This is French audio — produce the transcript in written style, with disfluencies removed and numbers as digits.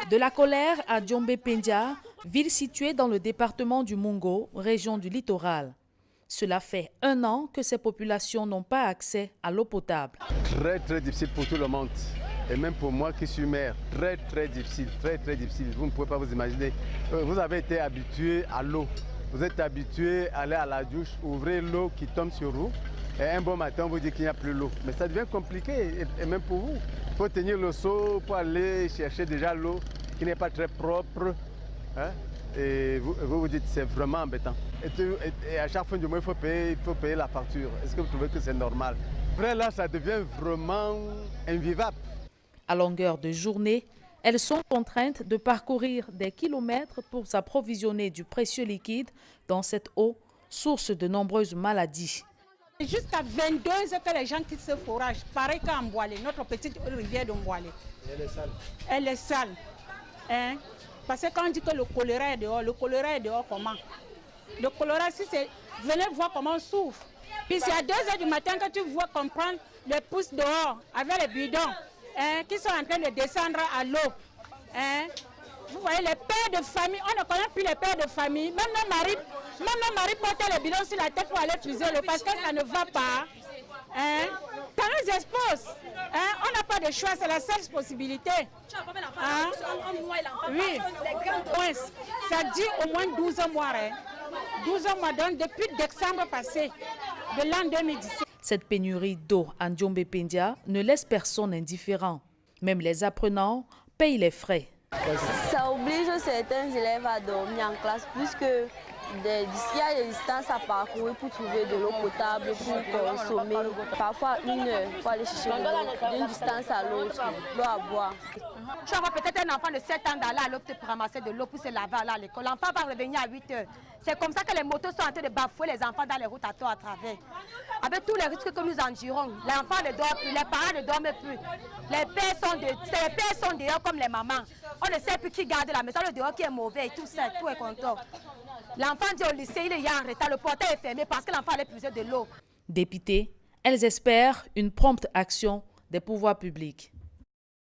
De la colère à Djombe-Pendia, ville située dans le département du Mungo, région du littoral. Cela fait 1 an que ces populations n'ont pas accès à l'eau potable. Très difficile pour tout le monde. Et même pour moi qui suis maire, très difficile, très difficile. Vous ne pouvez pas vous imaginer. Vous avez été habitué à l'eau. Vous êtes habitué à aller à la douche, ouvrir l'eau qui tombe sur vous. Et un bon matin, on vous dit qu'il n'y a plus l'eau. Mais ça devient compliqué, et même pour vous. Il faut tenir le seau pour aller chercher déjà l'eau qui n'est pas très propre. Hein? Et vous dites c'est vraiment embêtant. Et à chaque fin du mois, il faut payer la facture. Est-ce que vous trouvez que c'est normal? Après là, ça devient vraiment invivable. À longueur de journée, elles sont contraintes de parcourir des kilomètres pour s'approvisionner du précieux liquide dans cette eau, source de nombreuses maladies. Jusqu'à 22 heures que les gens quittent ce forage, pareil qu'à Mboalé, notre petite rivière de Mboalé. Elle est sale. Elle est sale. Hein? Parce que quand on dit que le choléra est dehors comment? Le choléra, si c'est... Venez voir comment on souffre. Puis c'est à 2 heures du matin que tu vois qu'on prend les pousses dehors avec les bidons qui sont en train de descendre à l'eau. Vous voyez, les pères de famille, on ne connaît plus les pères de famille. Même nos maris portent les bidons sur la tête pour aller fuser l'eau parce que ça ne va pas. Ça nous expose. On n'a pas de choix, c'est la seule possibilité. Oui, ça dit au moins 12 mois. 12 mois, donc depuis décembre passé, de l'an 2017. Cette pénurie d'eau en Djombe-Pendia ne laisse personne indifférent. Même les apprenants payent les frais. Ça oblige certains élèves à dormir en classe puisque il y a des distances à parcourir pour trouver de l'eau potable, pour consommer. Parfois 1 heure pour aller chercher de l'eau, d'une distance à l'autre, l'eau à boire. Tu vas peut-être un enfant de 7 ans d'aller à l'eau pour ramasser de l'eau pour se laver à l'école. L'enfant va revenir à 8 heures. C'est comme ça que les motos sont en train de bafouer les enfants dans les routes à tort à travers. Avec tous les risques que nous endurons, les enfants ne dorment plus, les parents ne dorment plus. Les pères sont dehors comme les mamans. On ne sait plus qui garde la maison, le dehors qui est mauvais et tout ça, tout est content. L'enfant dit au lycée, il est en retard, le portail est fermé parce que l'enfant allait puiser de l'eau. Dépitées, elles espèrent une prompte action des pouvoirs publics.